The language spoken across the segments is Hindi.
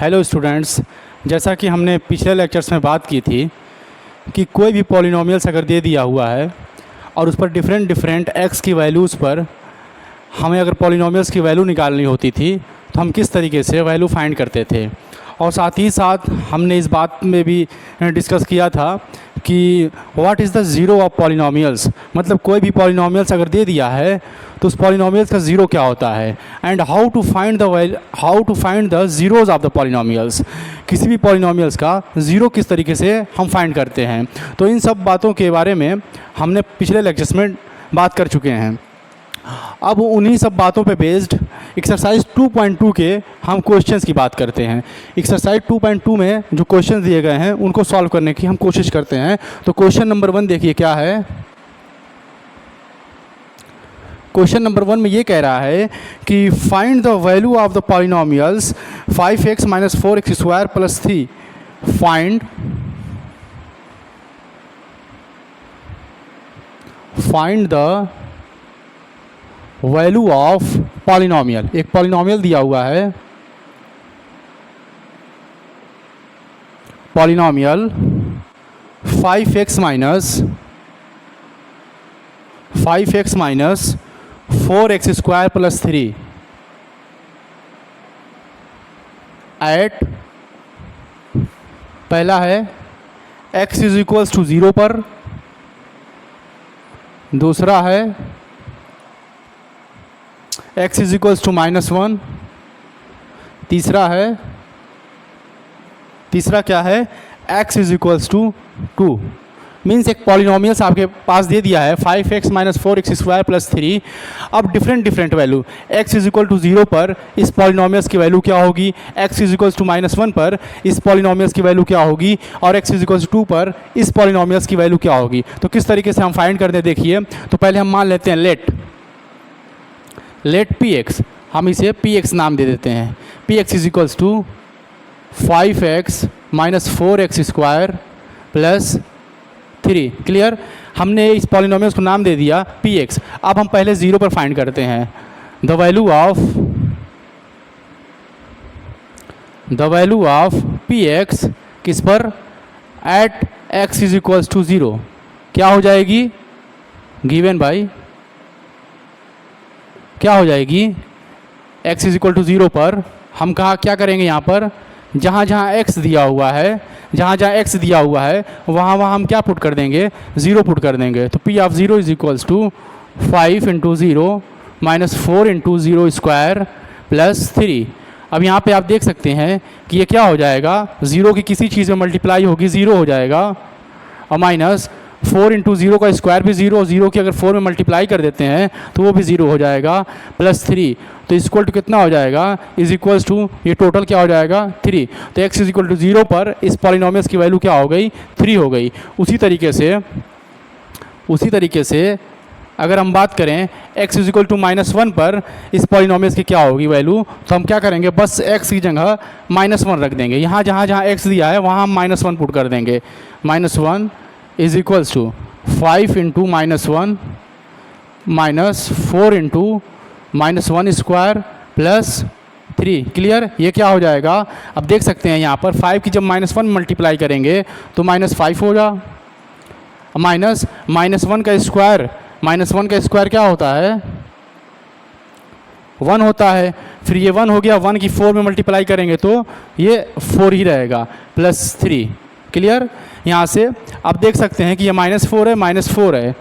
हेलो स्टूडेंट्स, जैसा कि हमने पिछले लेक्चर्स में बात की थी कि कोई भी पॉलिनोमियल्स अगर दे दिया हुआ है और उस पर डिफरेंट डिफरेंट एक्स की वैल्यूज़ पर हमें अगर पॉलिनोमियल्स की वैल्यू निकालनी होती थी तो हम किस तरीके से वैल्यू फाइंड करते थे। और साथ ही साथ हमने इस बात में भी डिस्कस किया था कि what is the zero of polynomials, मतलब कोई भी पॉलिनोमियल्स अगर दे दिया है तो उस पॉलिनोमियल्स का ज़ीरो क्या होता है, and how to find the zeros of the polynomials, किसी भी पॉलिनोमियल्स का ज़ीरो किस तरीके से हम फाइंड करते हैं। तो इन सब बातों के बारे में हमने पिछले लेक्चर्स में बात कर चुके हैं। अब उन्हीं सब बातों पे बेस्ड एक्सरसाइज 2.2 के हम क्वेश्चंस की बात करते हैं। एक्सरसाइज 2.2 में जो क्वेश्चंस दिए गए हैं उनको सॉल्व करने की हम कोशिश करते हैं। तो क्वेश्चन नंबर 1 देखिए क्या है। क्वेश्चन नंबर 1 में ये कह रहा है कि find the value of the polynomials 5x - 4x² + 3। Find the value of polynomial. एक पॉलिनोमियल दिया हुआ है, पॉलिनोमियल 5x - 4x² + 3 एट, पहला है x = 0 पर, दूसरा है x = -1, तीसरा क्या है x = 2। मीन्स एक पॉलिनोमियल्स आपके पास दे दिया है 5x - 4x² + 3। अब डिफरेंट वैल्यू x = 0 पर इस पॉलिनोमियल्स की वैल्यू क्या होगी, x = -1 पर इस पॉलिनोमियल्स की वैल्यू क्या होगी, और x = 2 पर इस पॉलिनोमियल्स की वैल्यू क्या होगी। तो किस तरीके से हम फाइंड करते हैं देखिए। तो पहले हम मान लेते हैं लेट px, हम इसे px नाम दे देते हैं। px = 5x - 4x² + 3। क्लियर, हमने इस पॉलिनोमियल्स को नाम दे दिया px। अब हम पहले 0 पर फाइंड करते हैं द वैल्यू ऑफ px किस पर, एट x = 0 क्या हो जाएगी, गिवन बाई क्या हो जाएगी, x = 0 पर हम क्या करेंगे, यहाँ पर जहाँ x दिया हुआ है, x दिया हुआ है वहाँ हम क्या पुट कर देंगे, 0 पुट कर देंगे। तो p of 0 = 5 × 0 - 4 × 0² + 3। अब यहाँ पे आप देख सकते हैं कि ये क्या हो जाएगा, 0 की किसी चीज़ में मल्टीप्लाई होगी 0 हो जाएगा, और -4 × 0 का स्क्वायर भी 0, 0 की अगर 4 में मल्टीप्लाई कर देते हैं तो वो भी 0 हो जाएगा, +3। तो इक्वल टू कितना हो जाएगा, = ये टोटल क्या हो जाएगा 3। तो x = 0 पर इस पॉलिनोमियल्स की वैल्यू क्या हो गई, 3 हो गई। उसी तरीके से अगर हम बात करें x = -1 पर इस पॉलिनोमियल्स की क्या होगी वैल्यू, तो हम क्या करेंगे, बस x की जगह -1 रख देंगे। यहाँ जहाँ x दिया है वहाँ हम -1 पुट कर देंगे। -1 = 5 × -1 -4 × -1² + 3। क्लियर, ये क्या हो जाएगा, अब देख सकते हैं यहाँ पर 5 की जब -1 मल्टीप्लाई करेंगे तो -5 होगा, -1 का स्क्वायर क्या होता है, 1 होता है। फिर ये 1 हो गया, 1 की 4 में मल्टीप्लाई करेंगे तो ये 4 ही रहेगा, +3। क्लियर, यहाँ से आप देख सकते हैं कि ये -4 है,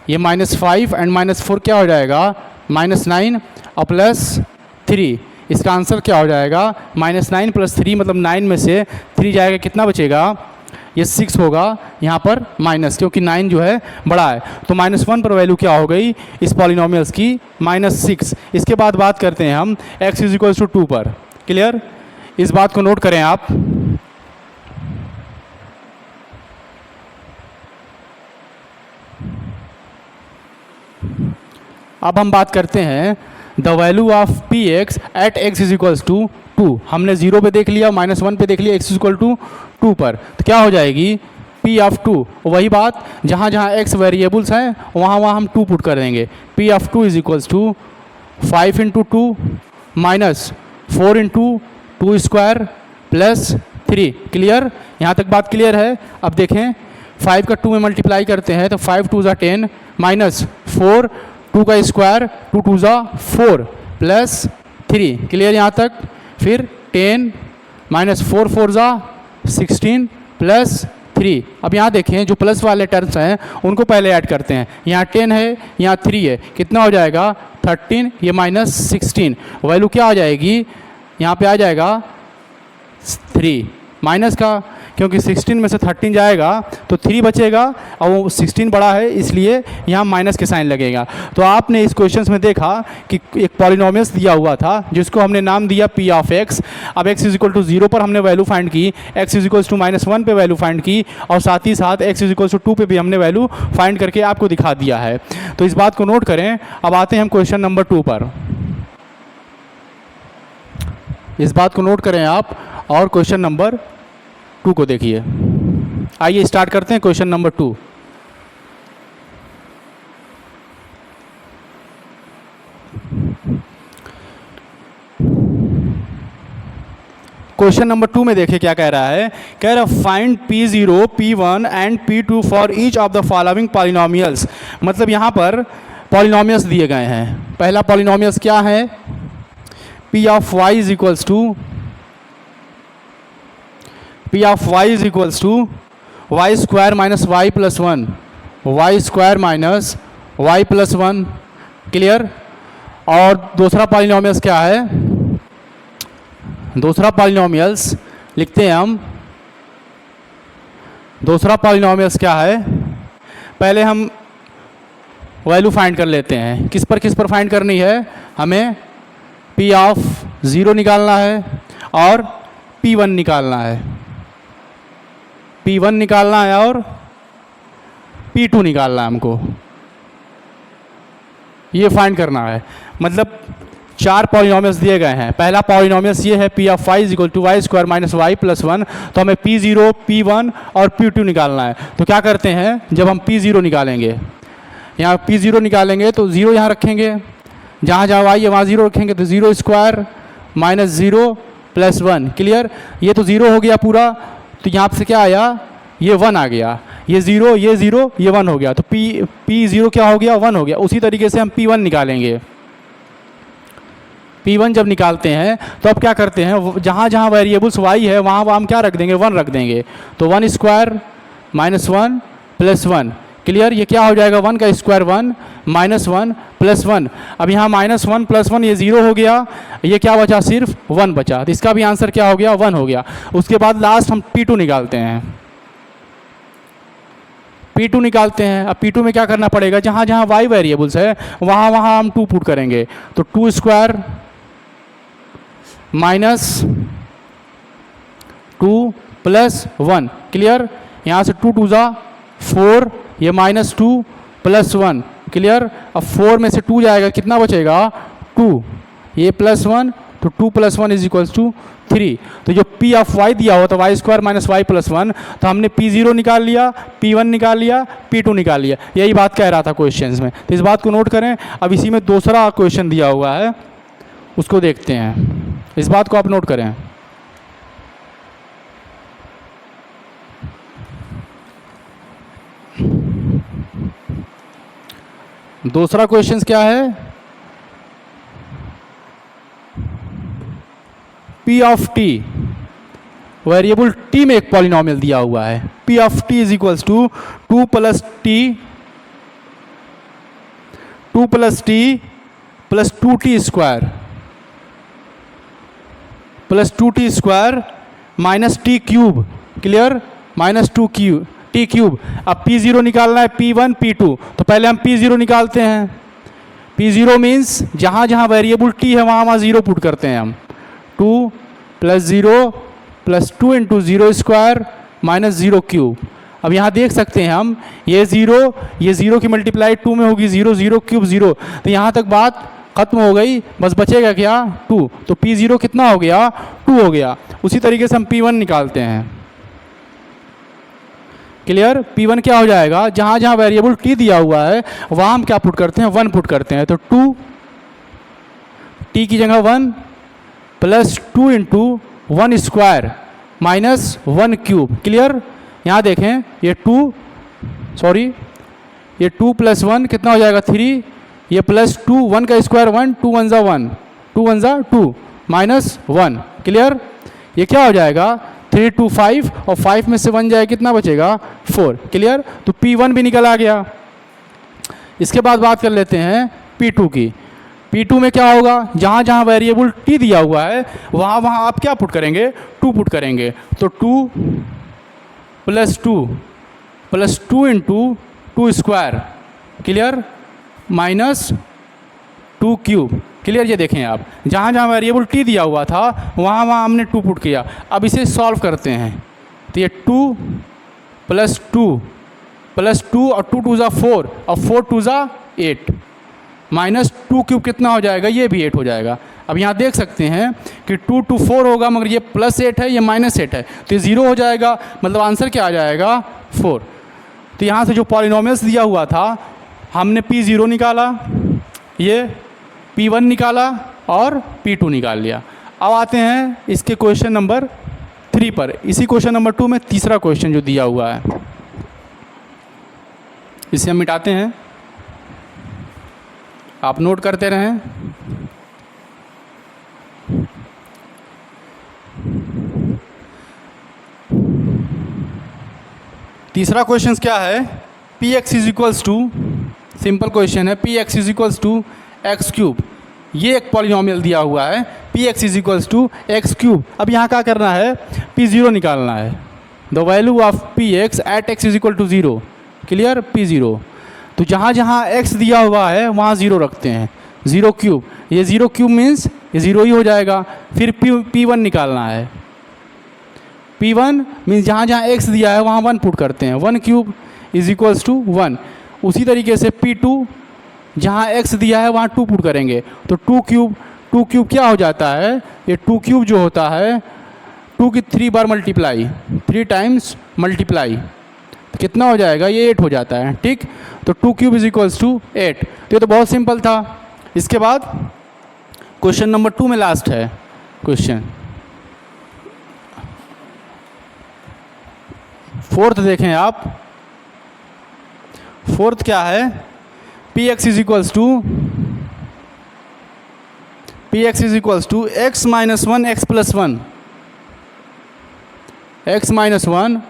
ये -5 एंड -4 क्या हो जाएगा, -9 और +3। इसका आंसर क्या हो जाएगा, -9 + 3, मतलब 9 में से 3 जाएगा, कितना बचेगा, ये 6 होगा यहाँ पर माइनस, क्योंकि 9 जो है बड़ा है। तो -1 पर वैल्यू क्या हो गई इस पॉलिनोमियल्स की, -6। इसके बाद बात करते हैं हम x = 2 पर। क्लियर, इस बात को नोट करें आप। अब हम बात करते हैं the value of px at x = 2। हमने 0 पे देख लिया, -1 पे देख लिया, x = 2 पर, तो क्या हो जाएगी P ऑफ 2। वही बात, जहाँ जहाँ x वेरिएबल्स हैं वहाँ वहाँ हम 2 पुट कर देंगे। P of 2 = 5 into two minus 4 into two square plus 3। Clear? यहाँ तक बात क्लियर है? अब देखें 5 का 2 में मल्टीप्लाई करते हैं तो 5 टू ज़ा 10 माइनस 4 2 का स्क्वायर 2 टू ज़ा 4 प्लस 3। क्लियर यहाँ तक? फिर 10 माइनस 4 4 ज़ा 16 प्लस 3। अब यहाँ देखें जो प्लस वाले टर्म्स हैं उनको पहले ऐड करते हैं। यहाँ 10 है, यहाँ 3 है, कितना हो जाएगा 13, ये माइनस 16। वैल्यू क्या आ जाएगी? यहाँ पे आ जाएगा 3 माइनस का, क्योंकि 16 में से 13 जाएगा तो 3 बचेगा और वो 16 बड़ा है इसलिए यहाँ माइनस के साइन लगेगा। तो आपने इस क्वेश्चन में देखा कि एक पॉलिनोमियल्स दिया हुआ था जिसको हमने नाम दिया पी ऑफ एक्स। अब x इज इक्वल टू 0 पर हमने वैल्यू फाइंड की, x इज इक्वल टू -1 पे वैल्यू फाइंड की और साथ ही साथ x इज इक्वल टू 2 पे भी हमने वैल्यू फाइंड करके आपको दिखा दिया है। तो इस बात को नोट करें। अब आते हैं हम क्वेश्चन नंबर 2 पर। इस बात को नोट करें आप और क्वेश्चन नंबर 2 को देखिए। आइए स्टार्ट करते हैं क्वेश्चन नंबर 2। क्वेश्चन नंबर 2 में देखिए क्या कह रहा है। कह रहा है find P0, P1 and P2 for each of the following polynomials. मतलब यहाँ पर पॉलिनोमियल्स दिए गए हैं। पहला पॉलिनोमियल्स क्या है? P of y is equals to P of y is equals to y square minus y plus 1, y square minus y plus 1। Clear? और दूसरा पॉलिनोमियल्स क्या है? दूसरा पॉलिनोमियल्स लिखते हैं हम। दूसरा पॉलिनोमियल्स क्या है? पहले हम वैल्यू फाइंड कर लेते हैं। किस पर फाइंड करनी है? हमें P ऑफ 0 निकालना है और P1 निकालना है। P1 निकालना है और P2 निकालना है हमको। ये फाइंड करना है। मतलब 4 पॉलिनोमियल्स दिए गए हैं। पहला पॉलिनोमियल्स ये है P of y is equal to y square minus y plus 1। तो हमें P0, P1 और P2 निकालना है। तो क्या करते हैं, जब हम P0 निकालेंगे, यहाँ P0 निकालेंगे तो 0 यहाँ रखेंगे, जहाँ जहाँ y है वहाँ 0 रखेंगे तो 0 स्क्वायर माइनस 0 प्लस 1। क्लियर? ये तो 0 हो गया पूरा, तो यहाँ से क्या आया? ये 1 आ गया। ये 0, ये 0, ये 1 हो गया। तो P0 क्या हो गया? 1 हो गया। उसी तरीके से हम P1 निकालेंगे। P1 जब निकालते हैं तो अब क्या करते हैं, जहाँ जहाँ वेरिएबल्स y है वहाँ हम क्या रख देंगे? 1 रख देंगे। तो 1 स्क्वायर माइनस 1 प्लस 1। क्लियर? ये क्या हो जाएगा? 1 का स्क्वायर 1 माइनस 1 प्लस 1। अब यहाँ माइनस 1 प्लस 1 ये 0 हो गया। ये क्या बचा? सिर्फ 1 बचा। तो इसका भी आंसर क्या हो गया? 1 हो गया। उसके बाद लास्ट हम P2 निकालते हैं। P2 निकालते हैं। अब P2 में क्या करना पड़ेगा? जहाँ जहाँ y वेरिएबल्स है वहाँ वहाँ हम 2 पुट करेंगे। तो 2 स्क्वायर माइनस 2 प्लस 1। क्लियर? यहाँ से 2 टू ज़ा 4, ये माइनस 2 प्लस 1। क्लियर? अब 4 में से 2 जाएगा, कितना बचेगा? 2। ये प्लस 1, तो 2 प्लस 1 इज इक्वल्स टू 3। तो जो P ऑफ y दिया हुआ था y square minus y plus 1, तो हमने P0 निकाल लिया, P1 निकाल लिया, P2 निकाल लिया। यही बात कह रहा था क्वेश्चंस में। तो इस बात को नोट करें। अब इसी में दूसरा क्वेश्चन दिया हुआ है, उसको देखते हैं। इस बात को आप नोट करें। दूसरा क्वेश्चन क्या है? P of t, variable t में एक पॉलिनोमियल दिया हुआ है। P of t is equals to 2 plus t plus 2t square plus 2t square minus t cube. Clear? Minus t cube. अब P0 निकालना है, P1 P2। तो पहले हम P0 निकालते हैं। P0 मीन्स जहाँ जहाँ वेरिएबल t है वहाँ वहाँ 0 पुट करते हैं हम। 2 plus 0 plus 2 into 0 square minus 0 cube. अब यहाँ देख सकते हैं हम, ये 0 की मल्टीप्लाई 2 में होगी, 0 0 क्यूब 0। तो यहाँ तक बात खत्म हो गई। बस बचेगा क्या? 2। तो P0 कितना हो गया? 2 हो गया। उसी तरीके से हम P1 निकालते हैं। क्लियर? P1 क्या हो जाएगा? जहाँ जहाँ वेरिएबल t दिया हुआ है वहाँ हम क्या पुट करते हैं? 1 पुट करते हैं। तो 2 टी की जगह 1 plus 2 into 1 square minus 1 cube. Clear? यहाँ देखें ये 2 प्लस 1 कितना हो जाएगा 3, ये प्लस 2 1 का स्क्वायर 1 2 1 ज़ा 1 2 1 ज़ा 2 माइनस 1। क्लियर? ये क्या हो जाएगा 3 2 5 और 5 में से 1 जाए कितना बचेगा 4। क्लियर? तो P1 भी निकल आ गया। इसके बाद बात कर लेते हैं P2 की। P2 में क्या होगा, जहाँ जहाँ वेरिएबल t दिया हुआ है वहाँ वहाँ आप क्या पुट करेंगे 2 पुट करेंगे। तो 2 plus 2 into 2 square. Clear? Minus 2 cube. Clear? ये देखें आप, जहाँ जहाँ वेरिएबल t दिया हुआ था वहाँ वहाँ हमने 2 पुट किया। अब इसे सॉल्व करते हैं तो ये 2 प्लस 2 और 2 2 ज़ा 4 और 4 2 ज़ा 8 माइनस 2 क्यूब कितना हो जाएगा, ये भी 8 हो जाएगा। अब यहाँ देख सकते हैं कि 2 2 4 होगा, मगर ये प्लस 8 है, ये माइनस 8 है, तो ये 0 हो जाएगा। मतलब आंसर क्या आ जाएगा 4। तो यहाँ से जो पॉलिनोमियल्स दिया हुआ था हमने P0 निकाला, ये P1 निकाला और P2 निकाल लिया। अब आते हैं इसके क्वेश्चन नंबर 3 पर। इसी क्वेश्चन नंबर 2 में तीसरा क्वेश्चन जो दिया हुआ है इसे हम मिटाते हैं, आप नोट करते रहें। तीसरा क्वेश्चन क्या है, Px is equals to, simple question है, Px is equals to x cube. ये एक पॉलिनोमियल दिया हुआ है Px is equals to x cube. अब यहाँ क्या करना है, P0 निकालना है, the value of Px at x is equal to 0। Clear? P0। तो जहाँ जहाँ x दिया हुआ है वहाँ 0 रखते हैं, 0 क्यूब, ये 0 क्यूब मीन्स ये 0 ही हो जाएगा। फिर P1 निकालना है, P1 मीन्स जहाँ जहाँ x दिया है वहाँ 1 पुट करते हैं, 1 क्यूब इज इक्वल्स टू 1। उसी तरीके से P2 जहाँ x दिया है वहाँ 2 पुट करेंगे, तो 2 क्यूब क्या हो जाता है, ये 2 क्यूब जो होता है 2 की 3 बार मल्टीप्लाई, 3 टाइम्स मल्टीप्लाई, तो कितना हो जाएगा, ये 8 हो जाता है। ठीक? तो 2 क्यूब इज इक्वल्स टू 8। तो ये तो बहुत सिंपल था। इसके बाद क्वेश्चन नंबर 2 में लास्ट है क्वेश्चन, फोर्थ देखें आप। फोर्थ क्या है, Px is equals to x minus 1 x plus 1, x minus 1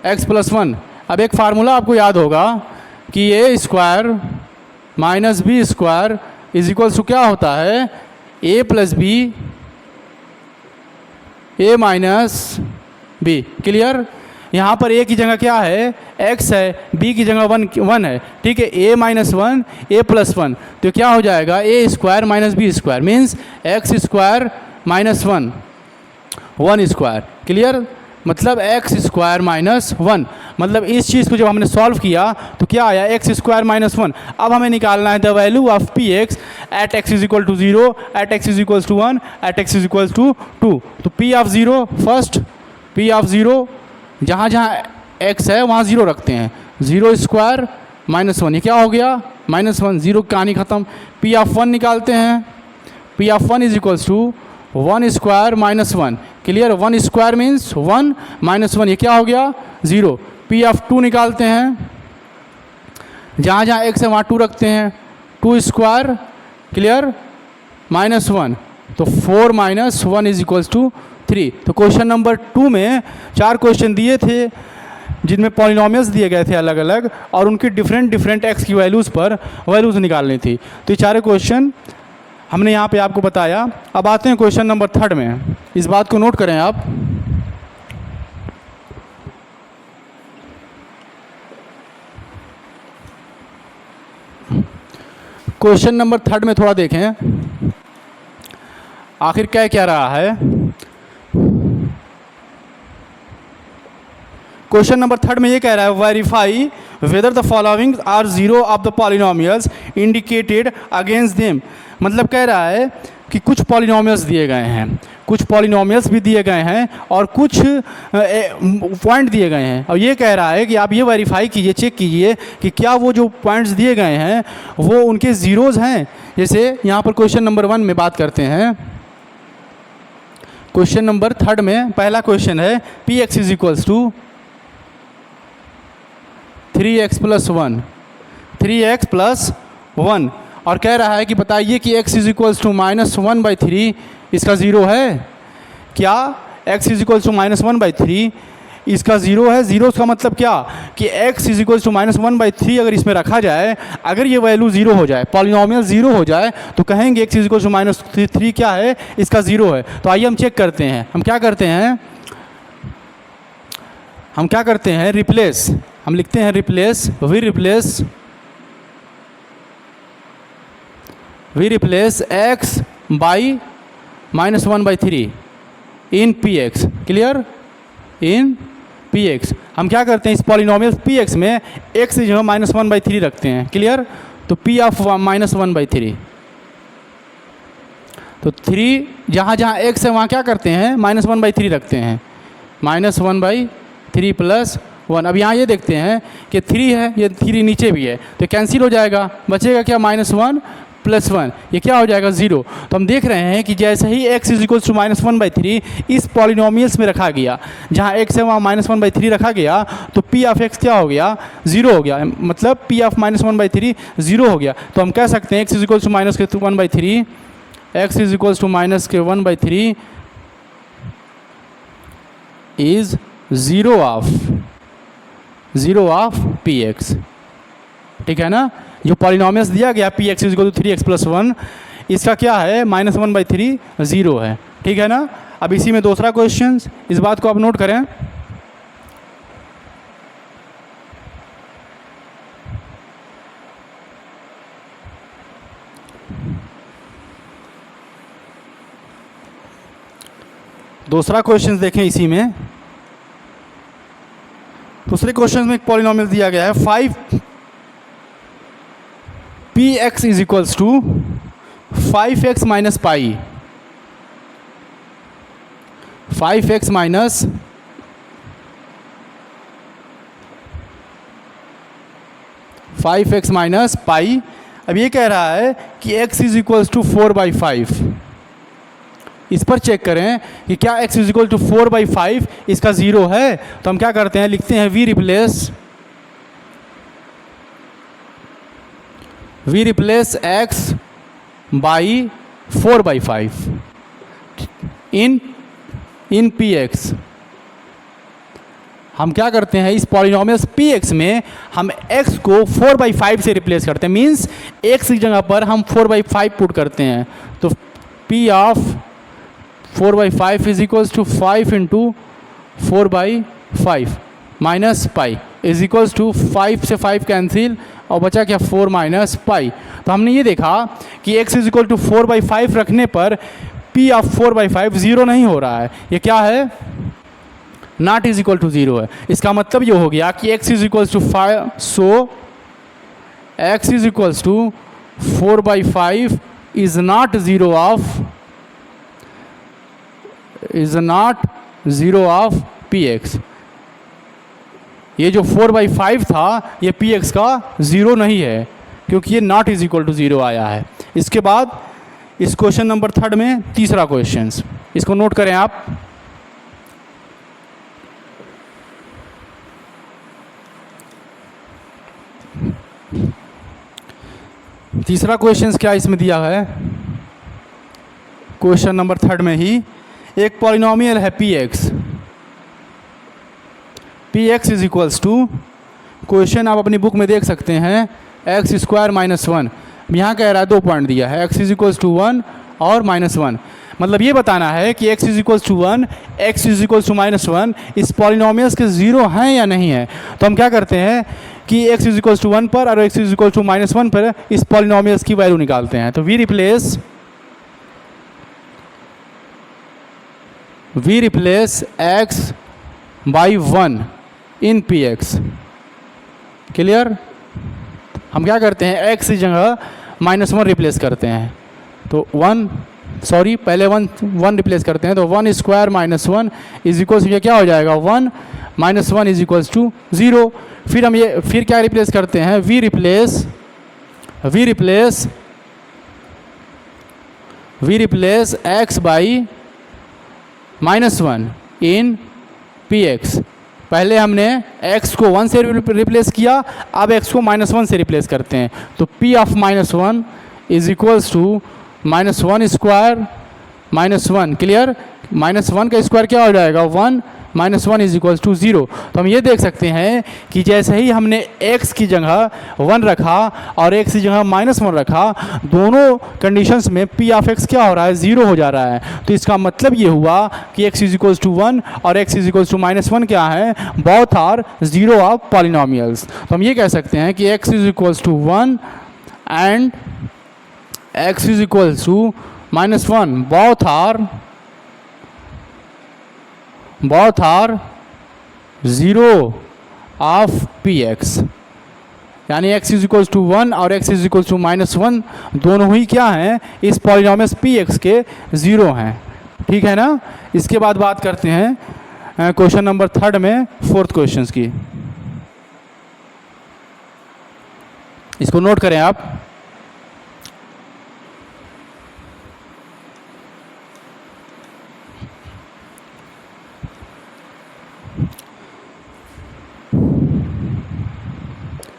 x plus 1। अब एक फार्मूला आपको याद होगा कि a square minus b square is equals to क्या होता है, a plus b, a minus b. Clear? यहाँ पर a की जगह क्या है, x है, b की जगह 1 है। ठीक है? a माइनस 1 a प्लस 1, तो क्या हो जाएगा, a square minus b square means x square minus 1 square. Clear? मतलब x स्क्वायर माइनस 1। मतलब इस चीज़ को जब हमने सॉल्व किया तो क्या आया, x स्क्वायर माइनस 1। अब हमें निकालना है the value of Px at x is equal to 0, at x is equal to 1, at x is equal to 2। तो P of 0 first, P of 0 जहाँ जहाँ x है वहाँ 0 रखते हैं, 0 स्क्वायर माइनस 1, ये क्या हो गया -1, 0 कहानी ख़त्म। P ऑफ 1 निकालते हैं, P of 1 is equals to 1 square minus 1। Clear? 1 square means 1 minus 1, ये क्या हो गया 0। P ऑफ 2 निकालते हैं, जहाँ जहाँ x है वहाँ 2 रखते हैं, 2 स्क्वायर, क्लियर, माइनस 1, तो 4 माइनस 1 इज इक्वल्स टू 3। तो क्वेश्चन नंबर 2 में 4 क्वेश्चन दिए थे जिनमें पॉलिनोमियल्स दिए गए थे अलग अलग, और उनकी डिफरेंट x की वैल्यूज़ पर वैल्यूज़ निकालनी थी। तो ये 4 क्वेश्चन हमने यहाँ पे आपको बताया। अब आते हैं क्वेश्चन नंबर 3 में, इस बात को नोट करें आप। क्वेश्चन नंबर 3 में थोड़ा देखें आखिर क्या रहा है। क्वेश्चन नंबर 3 में ये कह रहा है, verify whether the following are zero of the polynomials indicated against them. मतलब कह रहा है कि कुछ पॉलिनोमियल्स दिए गए हैं, कुछ पॉलिनोमियल्स भी दिए गए हैं और कुछ पॉइंट दिए गए हैं, और ये कह रहा है कि आप ये वेरीफाई कीजिए, चेक कीजिए कि क्या वो जो पॉइंट्स दिए गए हैं वो उनके ज़ीरोज़ हैं जैसे यहाँ पर क्वेश्चन नंबर 1 में बात करते हैं, क्वेश्चन नंबर 3 में पहला क्वेश्चन है P x is equals to 3x + 1, 3x + 1, और कह रहा है कि बताइए कि x इज इक्वल्स टू -1/3 इसका ज़ीरो है क्या? x इज इक्वल्स टू -1/3 इसका ज़ीरो है। ज़ीरो का मतलब क्या कि x इज इक्वल्स टू -1/3 अगर इसमें रखा जाए, अगर ये वैल्यू ज़ीरो हो जाए, पॉलिनोमियल ज़ीरो हो जाए, तो कहेंगे x इज इक्वल्स टू -3 क्या है? इसका ज़ीरो है। तो आइए हम चेक करते हैं। हम क्या करते हैं रिप्लेस, हम लिखते हैं replace, we replace x by -1/3 in P x. Clear? In P x हम क्या करते हैं, इस पॉलिनोमियल पी एक्स में x जो है -1/3 रखते हैं। क्लियर? तो p ऑफ -1/3, तो 3 जहाँ x है वहाँ क्या करते हैं, -1/3 रखते हैं, -1/3 + 1। अब यहाँ ये देखते हैं कि 3 है, ये 3 नीचे भी है, तो कैंसिल हो जाएगा, बचेगा क्या, -1 + 1, ये क्या हो जाएगा, 0। तो हम देख रहे हैं कि जैसे ही x इज इक्वल्स टू -1/3 इस पॉलिनोमियल्स में रखा गया, जहाँ x है वहाँ -1/3 रखा गया, तो p ऑफ x क्या हो गया, 0 हो गया, मतलब p ऑफ -1/3 0 हो गया। तो हम कह सकते हैं x is equals to -1/3, x is equals to -1/3 is 0 of P x. ठीक है ना? जो पॉलिनोमियल्स दिया गया p x is equal to 3x + 1, इसका क्या है, -1/3 0 है। ठीक है ना? अब इसी में दूसरा क्वेश्चन, इस बात को आप नोट करें। दूसरा क्वेश्चन देखें इसी में। दूसरे क्वेश्चन में एक पॉलिनोमियल दिया गया है 5px is equals to 5x - pi, 5x - pi. अब ये कह रहा है कि x इज इक्वल्स टू 4/5। इस पर चेक करें कि क्या x इज इक्वल टू 4/5 इसका 0 है। तो हम क्या करते हैं, लिखते हैं we replace x by 4/5 in P x. हम क्या करते हैं, इस पॉलिनोमियल्स पी एक्स में हम x को 4/5 से रिप्लेस करते हैं, मीन्स x की जगह पर हम 4/5 पुट करते हैं। तो p of 4/5 is equals to 5 × 4/5 minus pi is equals to 5 से 5 कैंसिल और बचा क्या, 4 - पाई। तो हमने ये देखा कि x इज इक्वल टू 4/5 रखने पर p ऑफ 4/5 0 नहीं हो रहा है, ये क्या है, नॉट इज इक्वल टू 0 है। इसका मतलब ये हो गया कि x is equals to 5, so x is equals to 4/5 is not 0 of P x. ये जो 4/5 था ये पी एक्स का 0 नहीं है, क्योंकि ये नॉट इज इक्वल टू 0 आया है। इसके बाद इस क्वेश्चन नंबर 3 में तीसरा क्वेश्चन, इसको नोट करें आप। तीसरा क्वेश्चन क्या इसमें दिया है, क्वेश्चन नंबर 3 में ही एक पॉलिनोमियल है P x is equals to, question आप अपनी बुक में देख सकते हैं, x² - 1। यहाँ कह रहा है 2 पॉइंट दिया है, x इज इक्वल्स टू 1 और -1। मतलब ये बताना है कि x is equals to 1, x is equals to -1 इस पॉलिनोमियल्स के 0 हैं या नहीं है। तो हम क्या करते हैं कि x इज इक्वल्स टू 1 पर और x इज इक्वल्स टू -1 पर इस पॉलिनोमियल्स की वैल्यू निकालते हैं। तो we replace x by 1 in P x. Clear? हम क्या करते हैं, x की जगह -1 रिप्लेस करते हैं, तो 1 पहले 1 रिप्लेस करते हैं, तो 1² - 1 इज इक्वल्स ये क्या हो जाएगा, 1 - 1 इज इक्वल्स टू 0। फिर हम ये क्या रिप्लेस करते हैं, we replace we replace x by -1 in P x. पहले हमने x को 1 से रिप्लेस किया, अब x को -1 से रिप्लेस करते हैं। तो p of -1 is equals to -1 square -1, clear. -1 का स्क्वायर क्या हो जाएगा 1, -1 इज इक्वल्स टू 0। तो हम ये देख सकते हैं कि जैसे ही हमने x की जगह 1 रखा और x की जगह -1 रखा, दोनों कंडीशंस में p ऑफ x क्या हो रहा है 0 हो जा रहा है। तो इसका मतलब ये हुआ कि x इज इक्वल्स टू 1 और x इज इक्वल्स टू -1 क्या है, बोथ आर 0 ऑफ पॉलिनोमियल्स। तो हम ये कह सकते हैं कि x is equals to 1 and x is equals to -1 both are 0 of P x. यानी x इज इक्वल्स टू 1 और x इज इक्वल्स टू -1 दोनों ही क्या हैं, इस पॉलिनोमियस पी एक्स के 0 हैं। ठीक है ना। इसके बाद बात करते हैं क्वेश्चन नंबर 3 में 4th क्वेश्चन की। इसको नोट करें आप।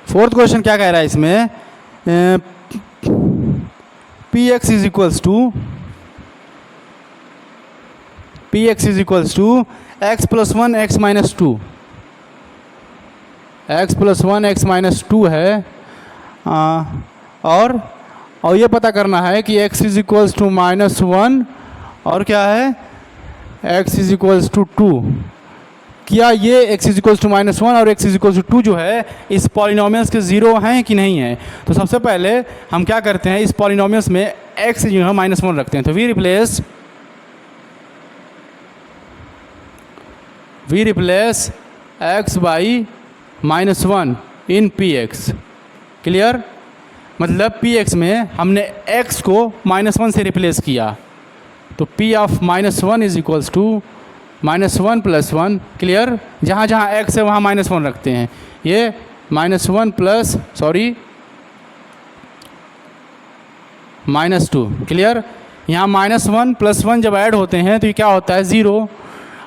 फोर्थ क्वेश्चन क्या कह रहा है इसमें, p x is equals to x plus 1 x minus 2, x plus 1 x minus 2 है। और ये पता करना है कि x इज इक्वल्स टू -1 और क्या है x इज इक्वल्स टू 2। क्या ये x इज इक्वल्स टू -1 और x इज इक्वल्स टू 2 जो है इस पॉलिनोमियल्स के 0 हैं कि नहीं है। तो सबसे पहले हम क्या करते हैं, इस पॉलिनोमियल्स में x जो है -1 रखते हैं। तो we replace x by -1 in P x, clear. मतलब पी एक्स में हमने x को -1 से रिप्लेस किया, तो p of -1 is equals to -1 plus 1, clear. जहाँ जहाँ x है वहाँ -1 रखते हैं। ये -1 प्लस -2, क्लियर। यहाँ -1 प्लस 1 जब ऐड होते हैं तो ये क्या होता है 0,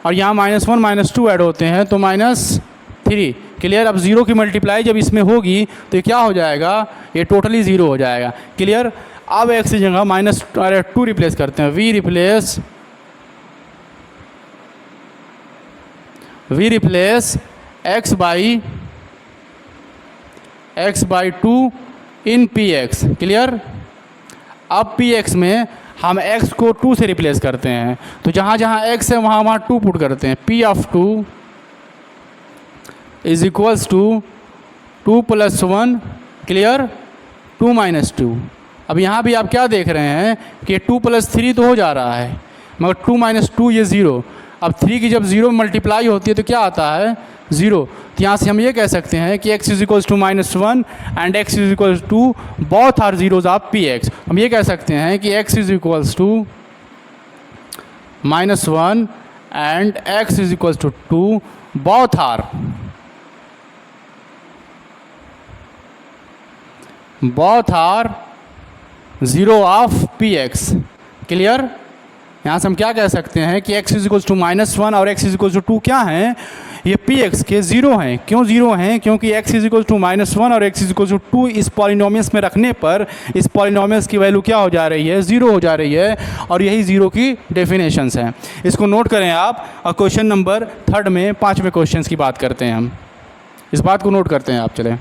और यहाँ -1 -2 ऐड होते हैं तो -3, क्लियर। अब 0 की मल्टीप्लाई जब इसमें होगी तो ये क्या हो जाएगा, ये टोटली 0 हो जाएगा, क्लियर। अब x की जगह -2 रिप्लेस करते हैं। We replace x by 2 in P x, clear. अब पी एक्स में हम x को 2 से रिप्लेस करते हैं, तो जहाँ जहाँ x है वहाँ वहाँ 2 पुट करते हैं। p of 2 is equals to 2 plus 1, clear, 2 minus 2। अब यहाँ भी आप क्या देख रहे हैं कि 2 प्लस 3 तो हो जा रहा है, मगर 2 माइनस 2 ये 0। अब 3 की जब 0 मल्टीप्लाई होती है तो क्या आता है 0। तो यहाँ से हम ये कह सकते हैं कि x is equals to -1 and x is equals to both are zeros of P x. हम ये कह सकते हैं कि x is equals to -1 and x is equals to 2 both are 0 of P x, clear. यहाँ से हम क्या कह सकते हैं कि x इज इक्वल्स टू -1 और x इज इक्वल्स टू 2 क्या हैं, ये पी एक्स के 0 हैं। क्यों 0 हैं, क्योंकि x इज इक्वल्स टू -1 और x इज इक्वल्स टू 2 इस पॉलिनोमियल्स में रखने पर इस पॉलिनोमियल्स की वैल्यू क्या हो जा रही है 0 हो जा रही है, और यही 0 की डेफिनेशंस हैं। इसको नोट करें आप, और क्वेश्चन नंबर 3 में 5वें क्वेश्चन की बात करते हैं। हम इस बात को नोट करते हैं आप, चलें।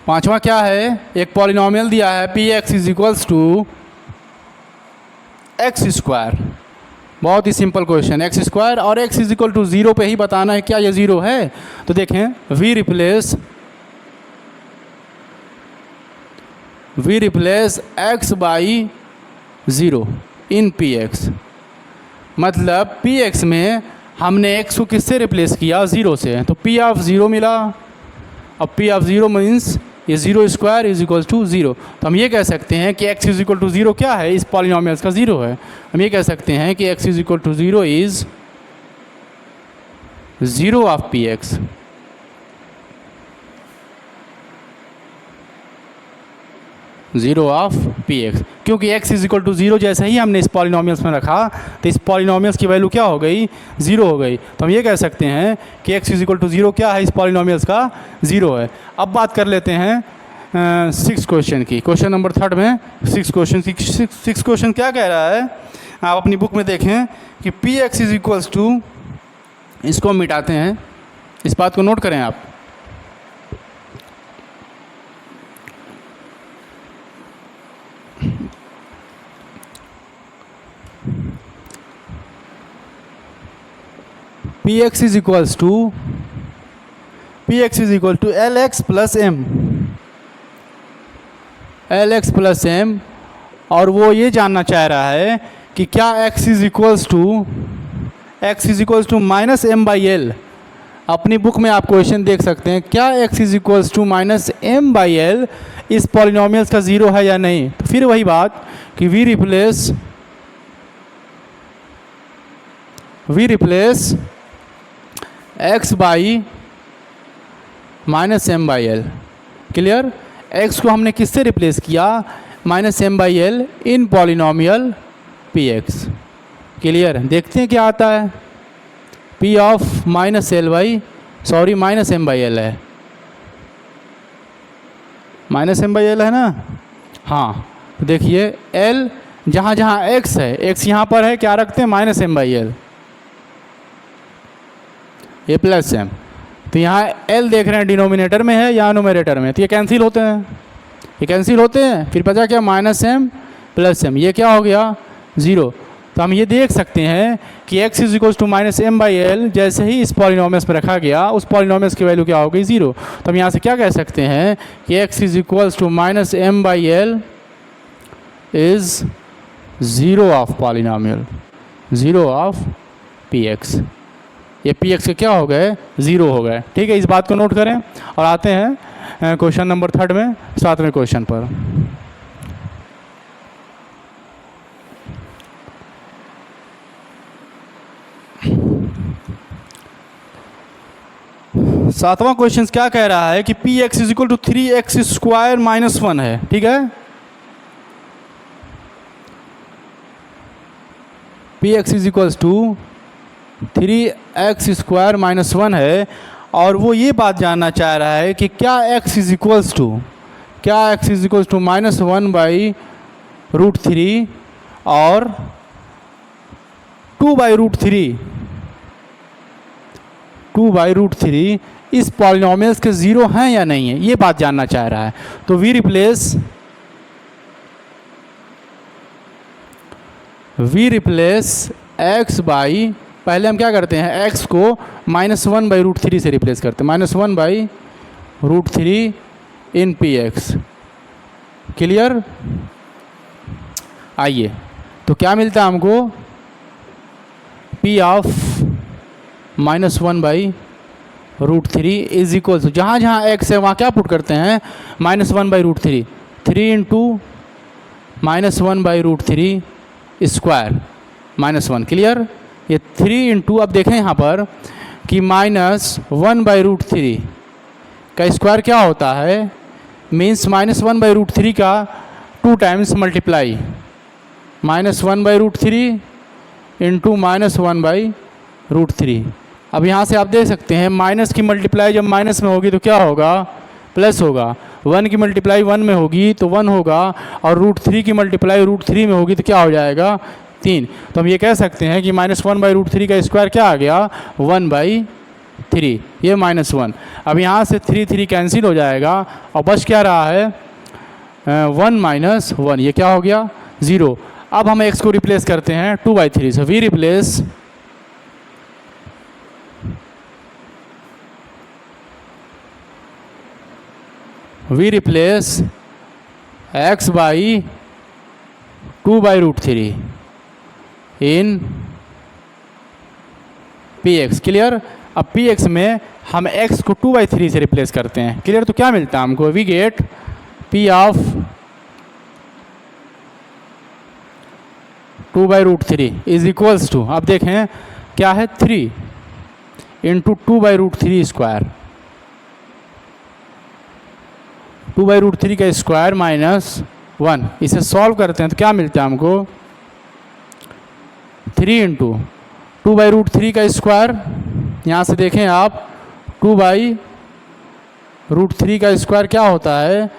पांचवा क्या है, एक पॉलिनोमियल दिया है P x is equals to x square. बहुत ही सिंपल क्वेश्चन, एक्स स्क्वायर और एक्स इज इक्वल टू 0 पे ही बताना है क्या ये 0 है। तो देखें, we replace x by 0 in P x. मतलब पी एक्स में हमने एक्स को किससे रिप्लेस किया 0 से, तो पी ऑफ 0 मिला। अब पी ऑफ 0 मीन्स ये 0 स्क्वायर इज इक्वल टू 0। तो हम ये कह सकते हैं कि x इज इक्वल टू 0 क्या है, इस पॉलिनोमियल्स का 0 है। हम ये कह सकते हैं कि x is equal to 0 is zero of P x. Zero of P x, क्योंकि x is equal to zero जैसे ही हमने इस पॉलिनोमियल्स में रखा तो इस पॉलिनोमियल्स की वैल्यू क्या हो गई, ज़ीरो हो गई। तो हम ये कह सकते हैं कि x is equal to zero क्या है, इस पॉलिनोमियल्स का ज़ीरो है। अब बात कर लेते हैं सिक्स क्वेश्चन की। क्वेश्चन नंबर थर्ड में सिक्स क्वेश्चन क्या कह रहा है, आप अपनी बुक में देखें कि P x is equals to, इसको हम मिटाते हैं, इस बात को नोट करें आप। P x is equals to l x plus m, l x plus m, और वो ये जानना चाह रहा है कि क्या x is equals to minus M by l. अपनी बुक में आप क्वेश्चन देख सकते हैं, क्या x is equals to minus M by l इस पॉलिनोमियल्स का ज़ीरो है या नहीं। तो फिर वही बात कि we replace x by minus M by l. Clear, x को हमने किससे रिप्लेस किया, minus M by l in polynomial P x. Clear, देखते हैं क्या आता है। p of minus l by, sorry minus M by l है, माइनस एम बाई एल है ना। हाँ, तो देखिए l जहाँ जहाँ x है, x यहाँ पर है, क्या रखते हैं, माइनस एम बाई एल, ये प्लस एम। तो यहाँ l देख रहे हैं डिनोमिनेटर में है या न्यूमरेटर में, तो ये कैंसिल होते हैं, ये कैंसिल होते हैं। फिर बचा क्या, माइनस एम प्लस एम, ये क्या हो गया, ज़ीरो। तो हम ये देख सकते हैं कि x is equals to minus M by L जैसे ही इस पॉलिनोमियल्स में रखा गया, उस पॉलिनोमियल्स की वैल्यू क्या हो गई, ज़ीरो। तो हम यहाँ से क्या कह सकते हैं कि x is equals to minus M by L is zero of polynomial, zero of P x. ये पी एक्स के क्या हो गए, ज़ीरो हो गए। ठीक है, इस बात को नोट करें और आते हैं क्वेश्चन नंबर थर्ड में, सातवें क्वेश्चन पर। सातवां क्वेश्चन क्या कह रहा है कि P x is equal to three X square minus one है। ठीक है, P x is equals to three X square minus one है, और वो ये बात जानना चाह रहा है कि क्या x is equals to minus one by root three और टू बाई रूट थ्री इस पॉलिनोमियल्स के ज़ीरो हैं या नहीं है, ये बात जानना चाह रहा है। तो वी रिप्लेस x बाई, पहले हम क्या करते हैं, x को minus one by root three से रिप्लेस करते हैं, minus one by root three in P x. Clear, आइए तो क्या मिलता है हमको, p of minus one by root three is equal to, जहाँ जहाँ x है वहाँ क्या पुट करते हैं, minus one by root three, three into minus one by root three square minus one. Clear, ये थ्री इंटू, अब देखें यहाँ पर कि minus one by root three का स्क्वायर क्या होता है, means minus one by root three का two times multiply, minus one by root three into minus one by root three. अब यहाँ से आप देख सकते हैं माइनस की मल्टीप्लाई जब माइनस में होगी तो क्या होगा, प्लस होगा। वन की मल्टीप्लाई वन में होगी तो वन होगा, और रूट थ्री की मल्टीप्लाई रूट थ्री में होगी तो क्या हो जाएगा, तीन। तो हम ये कह सकते हैं कि minus one by root three का स्क्वायर क्या आ गया, वन बाई थ्री, ये माइनस वन। अब यहाँ से थ्री थ्री कैंसिल हो जाएगा और बच क्या रहा है, वन माइनस वन, ये क्या हो गया, ज़ीरो। अब हम x को रिप्लेस करते हैं टू बाई थ्री से, we replace x by two by root three in P x. Clear, अब पी एक्स में हम x को टू बाई थ्री से रिप्लेस करते हैं। क्लियर, तो क्या मिलता है हमको, we get p of two by root three is equals to, अब देखें क्या है, थ्री इंटू 2/√3 स्क्वायर, 2/√3 का स्क्वायर माइनस 1। इसे सॉल्व करते हैं तो क्या मिलता है हमको, 3 इंटू 2/√3 का स्क्वायर, यहाँ से देखें आप 2/√3 का स्क्वायर क्या होता है,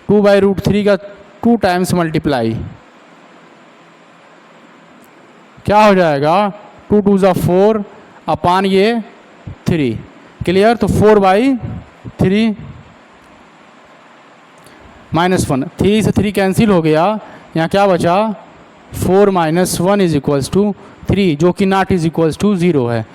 2/√3 का 2 टाइम्स मल्टीप्लाई, क्या हो जाएगा 2 2 ज़ा 4 अपान ये 3। क्लियर। तो 4/3 माइनस 1, 3 से 3 कैंसिल हो गया, यहाँ क्या बचा 4 - 1 इज इक्वल्स टू 3, जो कि नॉट इज इक्वल्स टू 0 है।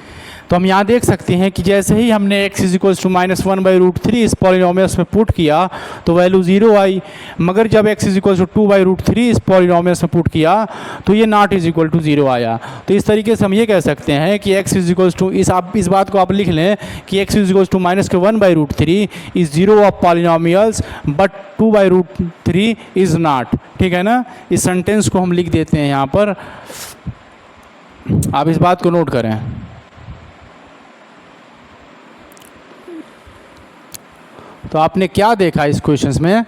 तो हम यहाँ देख सकते हैं कि जैसे ही हमने x इज इक्वल्स टू -1/√3 इस पॉलिनोमियल्स में पुट किया तो वैल्यू 0 आई, मगर जब x इज इक्वल्स टू 2/√3 इस पॉलिनोमियल्स में पुट किया तो ये नॉट इज इक्वल टू 0 आया। तो इस तरीके से हम ये कह सकते हैं कि x इज इक्वल्स टू इस बात को आप लिख लें कि x is equals to -1/√3 is 0 of polynomials but 2/√3 is not. ठीक है ना। इस सेंटेंस को हम लिख देते हैं यहाँ पर, आप इस बात को नोट करें। तो आपने क्या देखा इस क्वेश्चंस में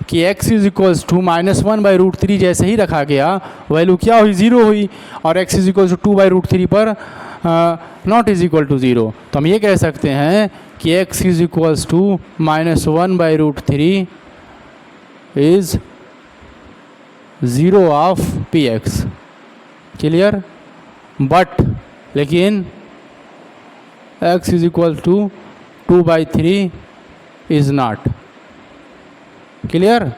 कि x इज इक्वल्स टू -1/√3 जैसे ही रखा गया वैल्यू क्या हुई, 0 हुई, और x इज इक्वल्स टू 2/√3 पर नॉट इज इक्वल टू 0। तो हम ये कह सकते हैं कि x is equals to -1/√3 is 0 of px। Clear. But लेकिन x is equal to 2/3 is not. Clear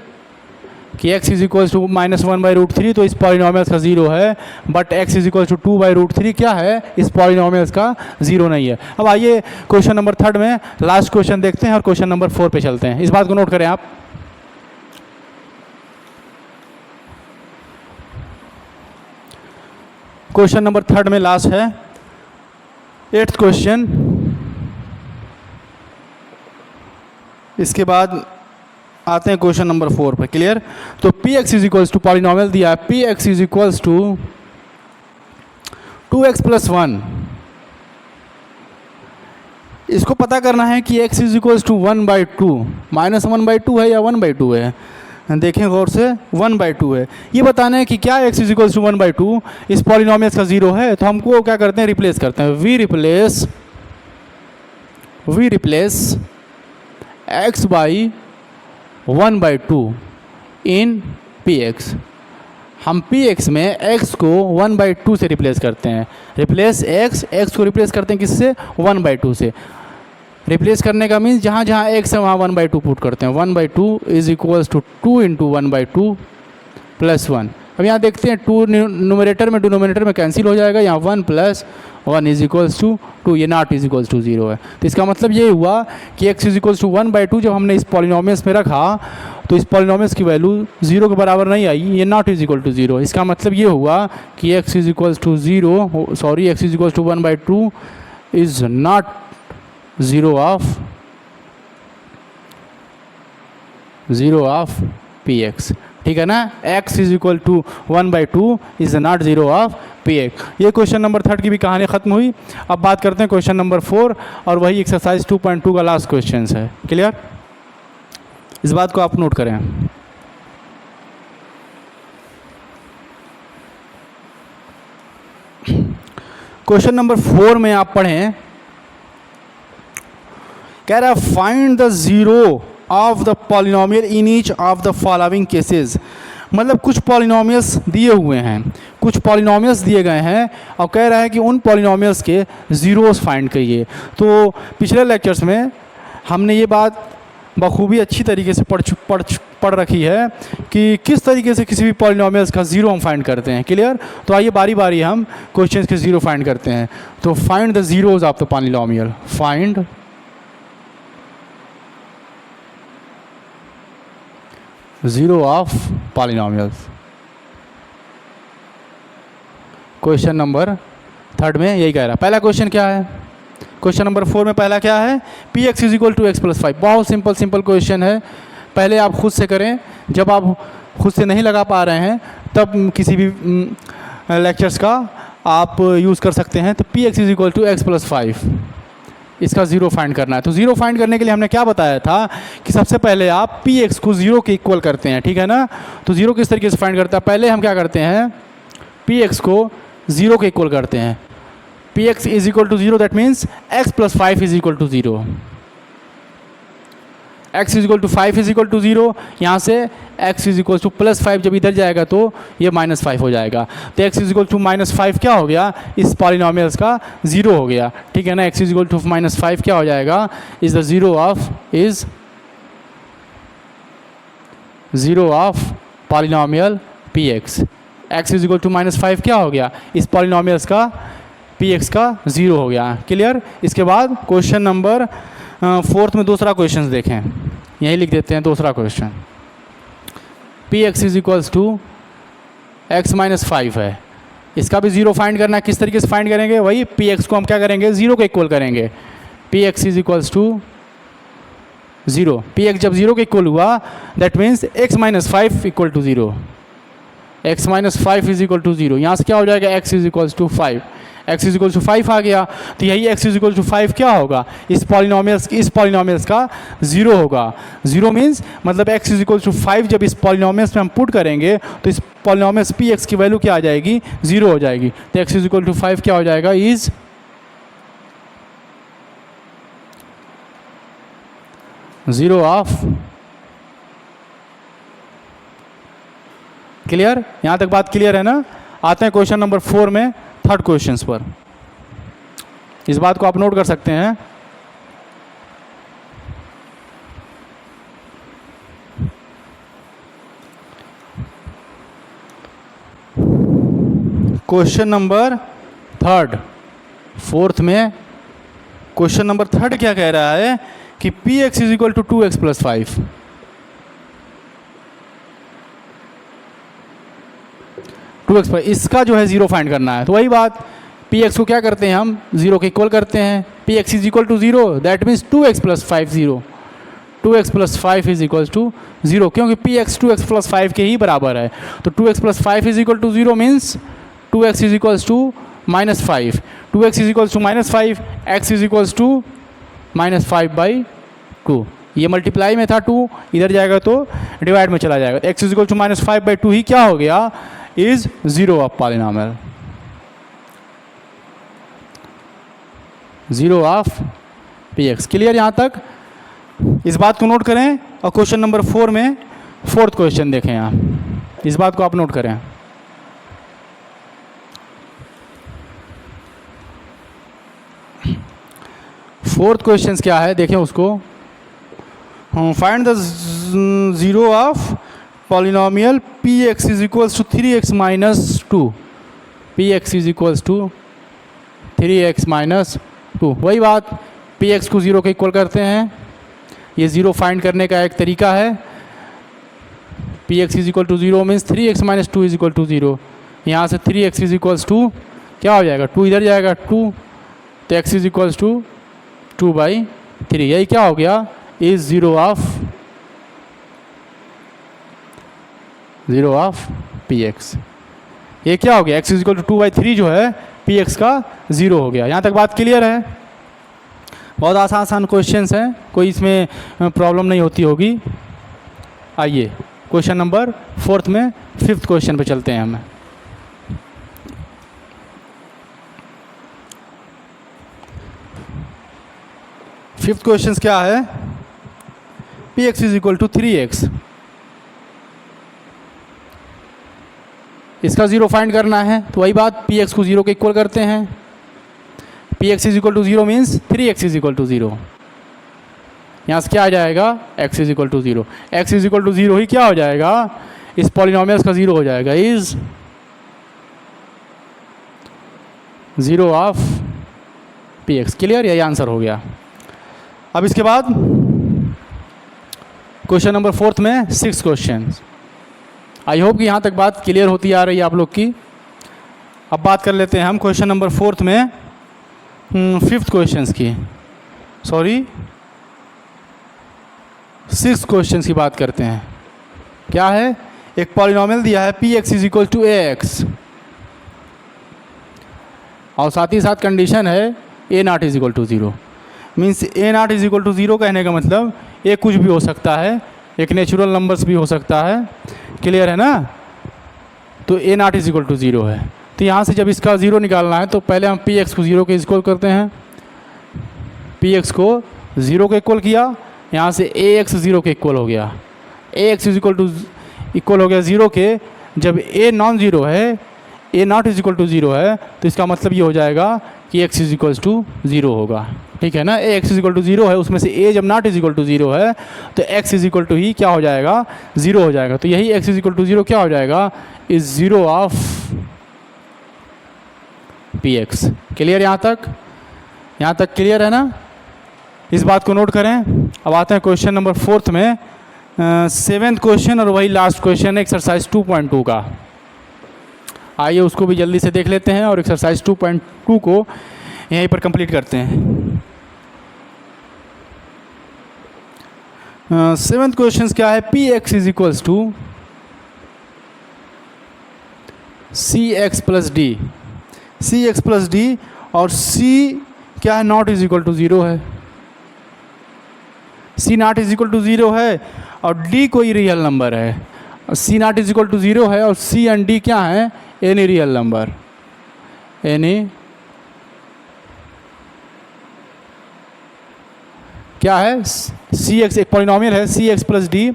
कि x इज इक्वल टू -1/√3 तो इस पॉलिनोमियल्स का 0 है, but x is equal to 2/√3 क्या है, इस पॉलिनोमियल्स का 0 नहीं है। अब आइए क्वेश्चन नंबर 3 में लास्ट क्वेश्चन देखते हैं और क्वेश्चन नंबर 4 पे चलते हैं। इस बात को नोट करें आप। क्वेश्चन नंबर 3 में लास्ट है 8th क्वेश्चन। इसके बाद आते हैं क्वेश्चन नंबर 4 पर। क्लियर। तो px is equals to polynomial दिया है, px is equals to 2x + 1। इसको पता करना है कि x इज इक्वल्स टू 1/2, -1/2 है या 1/2 है। देखें गौर से, 1/2 है। ये बताना है कि क्या x इज इक्वल्स टू 1/2 इस पॉलिनोमियल्स का 0 है। तो हमको क्या करते हैं, रिप्लेस करते हैं। We replace x by 1/2 in px। हम px में x को 1/2 से रिप्लेस करते हैं। रिप्लेस x को रिप्लेस करते हैं किससे, 1/2 से। रिप्लेस करने का मीन्स जहाँ जहाँ x है वहाँ 1/2 पुट करते हैं। 1/2 इज इक्वल्स टू 2 × 1/2 + 1। अब यहाँ देखते हैं 2 न्यूमरेटर में डिनोमिनेटर में कैंसिल हो जाएगा, यहाँ 1 + 1 इज इक्वल्स टू 2, ये नॉट इज इक्वल्स टू 0 है। तो इसका मतलब ये हुआ कि x इज इक्वल्स टू 1/2 जब हमने इस पॉलिनोमियल्स में रखा तो इस पॉलिनोमियल्स की वैल्यू 0 के बराबर नहीं आई, ये नॉट इज इक्वल टू 0। इसका मतलब ये हुआ कि x is equals to 1/2 is not 0 of px। ठीक है ना। x is equal to 1/2 is not 0 of px। ये क्वेश्चन नंबर 3 की भी कहानी ख़त्म हुई। अब बात करते हैं क्वेश्चन नंबर 4 और वही एक्सरसाइज 2.2 का लास्ट क्वेश्चन है। क्लियर। इस बात को आप नोट करें। क्वेश्चन नंबर 4 में आप पढ़ें, कह रहा है find the 0 of the polynomial in each of the following cases. मतलब कुछ पॉलिनोमियल्स दिए हुए हैं, कुछ पॉलिनोमियल्स दिए गए हैं और कह रहा है कि उन पॉलिनोमियल्स के ज़ीरोस फाइंड करिए। तो पिछले लेक्चर्स में हमने ये बात बखूबी अच्छी तरीके से पढ़ रखी है कि किस तरीके से किसी भी पॉलिनोमियल्स का 0 हम फाइंड करते हैं। क्लियर। तो आइए बारी बारी हम क्वेश्चंस के 0 फाइंड करते हैं। तो find the zeros of the polynomial. Find zero of polynomials. Question number 3 में यही कह रहा है। पहला क्वेश्चन क्या है, क्वेश्चन नंबर 4 में पहला क्या है, px is equal to x + 5। बहुत सिंपल क्वेश्चन है। पहले आप खुद से करें, जब आप खुद से नहीं लगा पा रहे हैं तब किसी भी लेक्चर्स का आप यूज़ कर सकते हैं। तो P x is equal to x plus 5, इसका ज़ीरो फाइंड करना है। तो ज़ीरो फाइंड करने के लिए हमने क्या बताया था कि सबसे पहले आप पी एक्स को ज़ीरो के इक्वल करते हैं, ठीक है ना। तो ज़ीरो किस तरीके से फाइंड करता है, पहले हम क्या करते हैं, पी एक्स को ज़ीरो के इक्वल करते हैं। P x is equal to zero, that means X plus 5 is equal to zero. x is equal to 5 is equal to 0, यहाँ से x is equal to plus 5 जब इधर जाएगा तो ये माइनस 5 हो जाएगा। तो x is equal to minus 5 क्या हो गया, इस पॉलिनोमियल्स का ज़ीरो हो गया, ठीक है ना। x is equal to minus 5 क्या हो जाएगा, is the zero of polynomial px। x is equal to minus 5 क्या हो गया, इस पॉलिनोमियल्स का px का ज़ीरो हो गया। क्लियर। इसके बाद क्वेश्चन नंबर 4 में दूसरा क्वेश्चन देखें, यही लिख देते हैं दूसरा question. P x is equals to X minus 5 है, इसका भी ज़ीरो फाइंड करना है। किस तरीके से फाइंड करेंगे, वही पी एक्स को हम क्या करेंगे, ज़ीरो के इक्वल करेंगे। P x is equals to zero, P X जब ज़ीरो के इक्वल हुआ that means X minus 5 equal to zero, X minus 5 is equal to zero. यहाँ से क्या हो जाएगा, X is equals to 5, x is equal to 5 आ गया। तो यही x इज इक्वल टू 5 क्या होगा, इस पॉलिनोमियल्स का ज़ीरो होगा। ज़ीरो मीन्स मतलब x इज इक्वल टू 5 जब इस पॉलिनोमियल्स में हम पुट करेंगे तो इस पॉलिनोमियल्स पी एक्स की वैल्यू क्या आ जाएगी, ज़ीरो हो जाएगी। तो x इज इक्वल टू 5 क्या हो जाएगा, इज़ ज़ीरो ऑफ। क्लियर, यहाँ तक बात क्लियर है ना। आते हैं क्वेश्चन नंबर 4 में, थर्ड क्वेश्चन पर। इस बात को आप नोट कर सकते हैं। क्वेश्चन नंबर थर्ड, फोर्थ में क्वेश्चन नंबर थर्ड क्या कह रहा है कि P x is equal to 2x plus 5। इसका जो है ज़ीरो फाइंड करना है। तो वही बात, पी एक्स को क्या करते हैं हम, ज़ीरो के इक्वल करते हैं। P x is equal to zero, that means 2x plus 5 zero, 2x plus 5 is equal to zero, क्योंकि पी एक्स 2x प्लस 5 के ही बराबर है। तो 2x plus 5 is equal to zero means 2x is equals to minus 5, 2x is equals to minus 5, x is equals to minus 5/2। ये मल्टीप्लाई में था 2, इधर जाएगा तो डिवाइड में चला जाएगा। x is equal to minus 5/2 ही क्या हो गया, is zero of polynomial, zero of P x. Clear यहाँ तक, इस बात को नोट करें। और क्वेश्चन नंबर 4 में फोर्थ क्वेश्चन देखें, यहाँ इस बात को आप नोट करें। फोर्थ क्वेश्चन क्या है देखें उसको, find the zero of polynomial P x is equals to 3x minus 2, P x is equals to 3x minus 2। वही बात, पी एक्स को ज़ीरो के इक्वल करते हैं, ये ज़ीरो फाइंड करने का एक तरीका है। P x is equal to zero means 3x minus 2 is equal to zero. यहाँ से 3x इज इक्वल्स टू क्या हो जाएगा, 2 इधर जाएगा 2, तो x इज इक्वल्स टू 2/3। यही क्या हो गया, is zero of P x. ये क्या हो गया, x इज इक्वल टू 2/3 जो है पी एक्स का ज़ीरो हो गया। यहाँ तक बात क्लियर है। बहुत आसान क्वेश्चंस हैं, कोई इसमें प्रॉब्लम नहीं होती होगी। आइए क्वेश्चन नंबर 4 में फिफ्थ क्वेश्चन पे चलते हैं हम। फिफ्थ क्वेश्चन क्या है, P x is equal to 3x, इसका ज़ीरो फाइंड करना है। तो वही बात, पी एक्स को ज़ीरो के इक्वल करते हैं। P x is equal to zero means 3x is equal to zero. यहाँ से क्या आ जाएगा, x is equal to zero, x is equal to zero ही क्या हो जाएगा, इस पॉलिनोमियल्स का ज़ीरो हो जाएगा, is zero of P x. Clear, यही आंसर हो गया। अब इसके बाद क्वेश्चन नंबर 4 में 6 क्वेश्चन। आई होप कि यहाँ तक बात क्लियर होती आ रही है आप लोग की। अब बात कर लेते हैं हम क्वेश्चन नंबर 4 में फिफ्थ क्वेश्चन की, सॉरी 6 क्वेश्चन की बात करते हैं। क्या है, एक पॉलिनोमियल दिया है P x is equal to a x, और साथ ही साथ कंडीशन है a not is equal to zero. Means a not is equal to zero कहने का मतलब ए कुछ भी हो सकता है, एक नेचुरल नंबर्स भी हो सकता है। क्लियर है ना? तो a not is equal to zero है। तो यहाँ से जब इसका ज़ीरो निकालना है तो पहले हम पी एक्स को ज़ीरो के इक्वल करते हैं। पी एक्स को ज़ीरो के इक्वल किया, यहाँ से ए एक्स ज़ीरो के इक्वल हो गया। ए एक्स इज इक्वल हो गया ज़ीरो के। जब ए नॉन ज़ीरो है, a not is equal to zero है, तो इसका मतलब ये हो जाएगा कि x is equal to zero होगा। ठीक है ना? A x is equal to zero है, उसमें से ए जब not is equal to zero है तो एक्स इज इक्वल टू ही क्या हो जाएगा? ज़ीरो हो जाएगा। तो यही x is equal to zero क्या हो जाएगा? Is zero of P x. Clear यहाँ तक? यहाँ तक क्लियर है ना? इस बात को नोट करें। अब आते हैं क्वेश्चन नंबर 4 में। 7th क्वेश्चन और वही लास्ट क्वेश्चन है एक्सरसाइज 2.2 का। आइए उसको भी जल्दी से देख लेते हैं और एक्सरसाइज 2.2 को यहीं पर कंप्लीट करते हैं। 7th क्वेश्चन क्या है? P x is equals to C x plus D. C x plus D और सी क्या है? Not is equal to zero है। C not is equal to zero है और डी कोई रियल नंबर है। C not is equal to zero है और सी एंड डी क्या है? Any real number. एनी क्या है? सी एक्स एक पॉलिनोमियल है, सी एक्स प्लस डी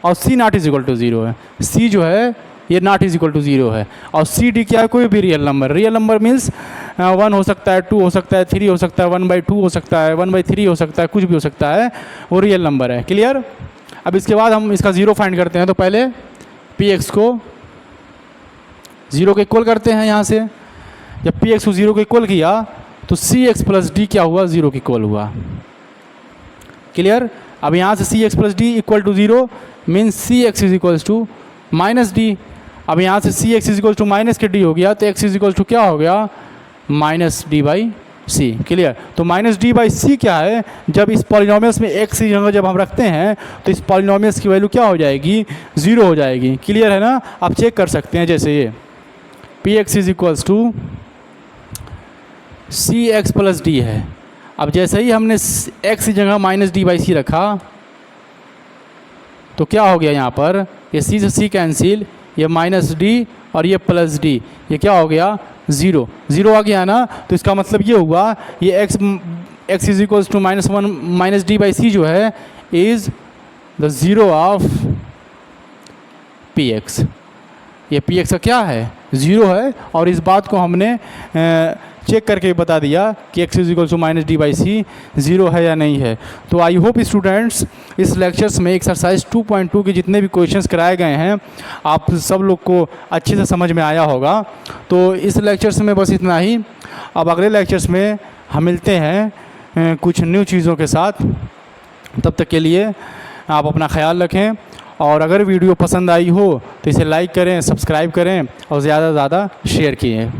और c not is equal to zero है। सी जो है ये not is equal to zero है और सी डी क्या है? कोई भी real number. Real number means 1 हो सकता है, 2 हो सकता है, 3 हो सकता है, 1/2 हो सकता है, 1/3 हो सकता है, कुछ भी हो सकता है, वो रियल नंबर है। क्लियर? अब इसके बाद हम इसका ज़ीरो फाइंड करते हैं। तो पहले पी एक्स को ज़ीरो के इक्वल करते हैं। यहाँ से जब पी एक्स को ज़ीरो के इक्वल किया तो सी एक्स प्लस डी क्या हुआ? ज़ीरो के इक्वल हुआ। क्लियर? अब यहाँ से c x plus d equal to zero means c x is equals to minus d. अब यहाँ से c x is equals to minus के डी हो गया तो एक्स इज इक्वल्स टू क्या हो गया? Minus D by C. Clear? तो माइनस डी बाई सी क्या है? जब इस पॉलिनोमियल्स में एक्स की जगह जब हम रखते हैं तो इस पॉलिनोमियल्स की वैल्यू क्या हो जाएगी? ज़ीरो हो जाएगी। क्लियर है ना? आप चेक कर सकते हैं। जैसे ये P x is equals to C x plus D है। अब जैसे ही हमने एक्स की जगह माइनस डी बाई सी रखा तो क्या हो गया? यहाँ पर ये सी से सी कैंसिल, ये माइनस डी और ये प्लस डी, ये क्या हो गया? ज़ीरो। ज़ीरो आ गया ना? तो इसका मतलब ये हुआ ये x is equals to -1 minus D by c जो है is the zero of P x. ये पी एक्स का क्या है? ज़ीरो है। और इस बात को हमने चेक करके बता दिया कि x is equal to minus D by C zero है या नहीं है। तो आई होप स्टूडेंट्स इस लेक्चर्स में एक्सरसाइज 2.2 के जितने भी क्वेश्चंस कराए गए हैं आप सब लोग को अच्छे से समझ में आया होगा। तो इस लेक्चर्स में बस इतना ही। अब अगले लेक्चर्स में हम मिलते हैं कुछ न्यू चीज़ों के साथ। तब तक के लिए आप अपना ख्याल रखें और अगर वीडियो पसंद आई हो तो इसे लाइक करें, सब्सक्राइब करें और ज़्यादा से ज़्यादा शेयर कीजिए।